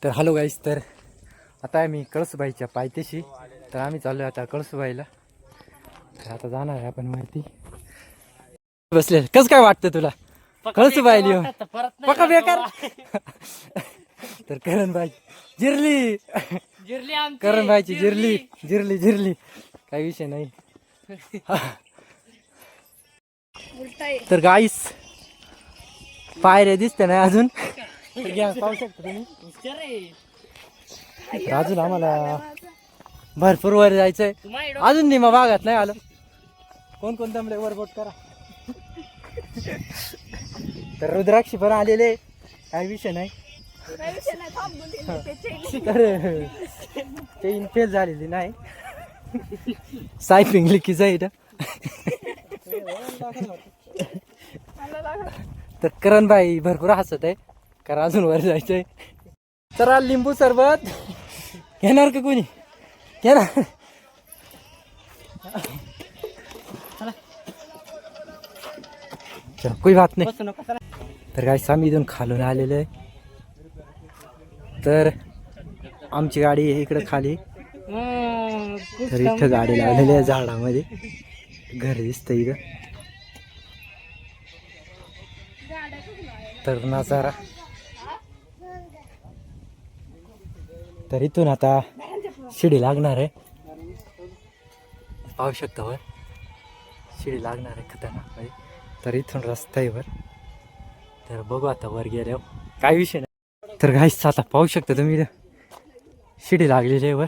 तर हॅलो गाईस, तर आता आम्ही कळसुबाईच्या पायथ्याशी. तर आम्ही चाललो आता कळसुबाईला. तर आता जाणार आहे आपण वरती. बसले कसं काय वाटतं तुला कळसुबाईला येऊन? पक्का बेकार. तर करणबाई जिरली, करणबाईची जिरली जिरली जिरली, काही विषय नाही. तर गाईस पायऱ्या दिसते नाही अजून. तर घ्या, पाहू शकता तुम्ही. तर अजून आम्हाला भरपूर वर जायचंय. अजून निमा भागात नाही आलं. कोण कोण दमले वर बोट करा. तर रुद्राक्षी पण आलेले, काही विषय नाही. तर चेन फेल झालेली नाही. सायपिंग लिकी जाईल. तर करणबाई भरपूर हसत आहे, कारण अजून वर जायचंय. चला लिंबू सरबत घेणार का कोणी? घेणार? चला, कोई बात नाही. तर काय आम्ही इथून खालून आलेलं आहे. तर आमची गाडी आहे इकडे खाली. तर इथं गाडी लावलेली आहे झाडामध्ये. घर दिसतं इथं. तर नजारा. तर इथून आता शिडी लागणार आहे, पाहू शकता वर शिडी लागणार आहे खतरनाक मध्ये. तर इथून रस्ता आहे वर. तर बघू आता वर गेल्यावर, काय विषय नाही. तर गाईस आता पाहू शकता तुम्ही, शिडी लागलेली आहे वर.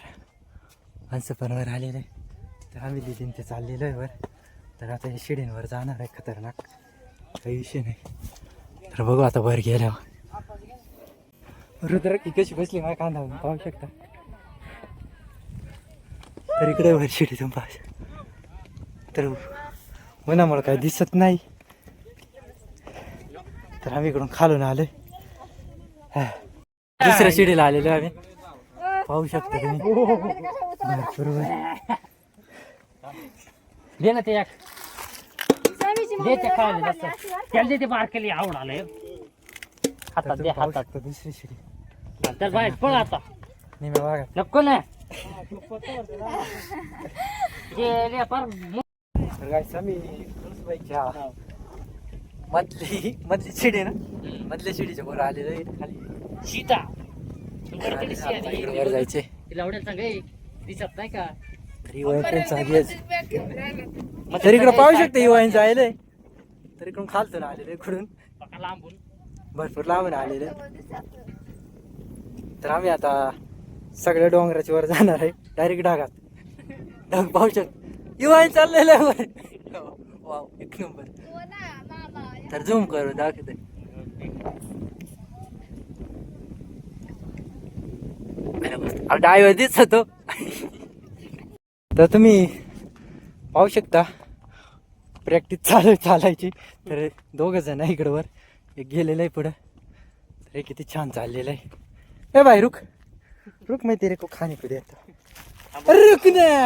माणसं पण वर आलेलं आहे. तर आम्ही दिदीन ते चाललेलं आहे वर. तर आता या शिडींवर जाणार आहे खतरनाक, काही विषय नाही. तर बघू आता वर गेल्यावर. रुद्र की कशी बसली माझ्या कांदा, पाहू शकता. तर इकडे वर शिडी तुम्ही. तर उन्हामुळे काही दिसत नाही. तर आम्ही इकडून खालून आलोय. दुसऱ्या शिडीला आलेलो आम्ही, पाहू शकता तुम्ही. बरोबर दे ना ते एक, दे ते खायला त्याला दे ते बारकेली आवड आलंय. हातात दे, हातात. दुसरी शिडी. तर बाहेर पळ आता. नाही बघा. नको ना गेले पर. तर गाईस आम्ही कळसुबाईच्या मधली शिडी ना, मधल्या शिडीच्या वर आलेलो आहे खाली. सीता इकडे वर जायचे. तिला आवडेल सांग, दिसत नाही का? तरी वयापर्यंत चांगली. तर इकडे पाहू शकता ही वाईन जायले. तर इकडून खालतून आलेले, इकडून लांबून भरपूर लांबून आलेले. तर आम्ही आता सगळ्या डोंगराच्या वर जाणार आहे, डायरेक्ट ढगात. ढग पाहू शकता, ही वाईन चाललेलं आहे वर. वाव, एक नंबर. तर झूम करू दाखवते. डायवर दिसत होतो. तर तुम्ही पाहू शकता प्रॅक्टिस चालायची. तर दोघं जण आहे इकडं वर, एक गेलेलं आहे पुढं. तर हे किती छान चाललेलं आहे. ए भाई रुक रुक, मैं तेरे को खाने को देता. अरे रुक ना,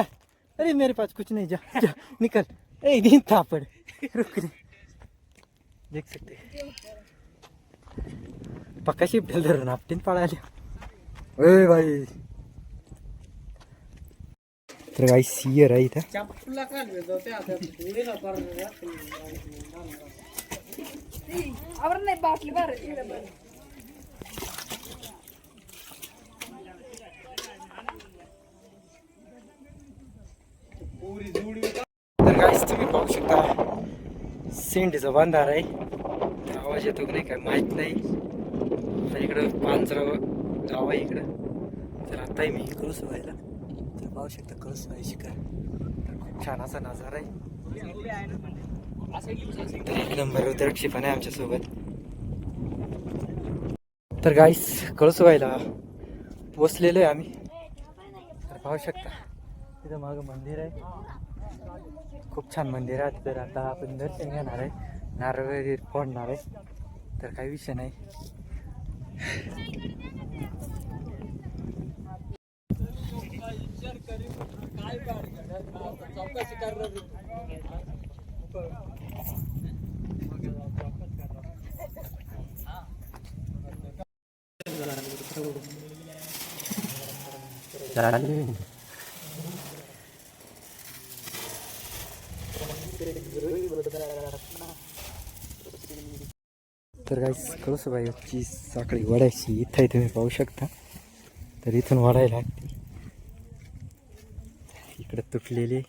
अरे मेरे पास कुछ नहीं, जा जा निकल. ए दिन थापड़, रुक ना. देख सकते पक्का शिफ्ट धरून आपटीन पळाले. ए भाई. तर काही सियर आहे इथं. तर गाईस तुम्ही पाहू शकता सेंडीचा बांधार आहे. तर आवाज येतो की नाही काय माहित नाही. तर इकडं पांजराव गाव आहे इकडं. तर आताही मी कळसुबाईला. तर पाहू शकता कळसुबाई शिखर. तर खूप छान असा नजारा आहे. तर एक नंबर रुद्राक्षी पण आहे आमच्यासोबत. तर गाईस कळसुबाईला पोचलेलो आहे आम्ही. तर पाहू शकता तिथं मागं मंदिर आहे, खूप छान मंदिर आहे. तर आता आपण दर्शन घेणार आहे, नारळ वगैरे फोडणार आहे. तर काही विषय नाही. चालेल. तर गाईस कळसूबाईची साखळी वडायची इथंही तुम्ही पाहू शकता. तर इथून वडायला लागते. इकडे तुटलेली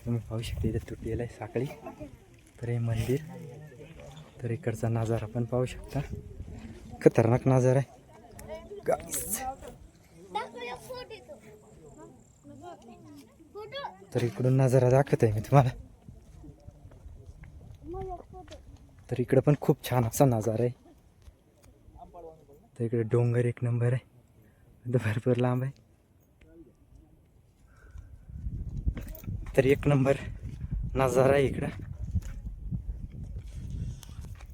तुम्ही पाहू शकता, इथे तुटलेलं आहे साखळी. तर हे मंदिर, तर इकडचा नजारा पण पाहू शकता. खतरनाक नजारा आहे गाईस. तर इकडून नजारा दाखवत आहे मी तुम्हाला. तर इकडं पण खूप छान असा नजारा आहे. तर इकडे डोंगर एक नंबर आहे, तो भरपूर लांब आहे. तर एक नंबर नजारा आहे इकडं.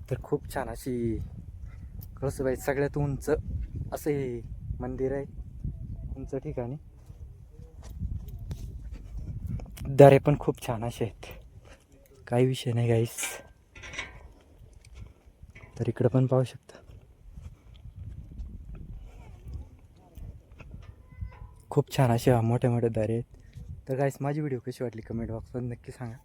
तर खूप छान अशी कळसूबाई सगळ्यात उंच असे मंदिर आहे, उंच ठिकाणी. दरे पण खूप छान असे आहेत, काही विषय नाही गाईस. तर इकडं पण पाहू शकता, खूप छान असे मोठे मोठे दरे आहेत. तर गाईस माझी व्हिडिओ कशी वाटली कमेंट बॉक्समध्ये नक्की सांगा.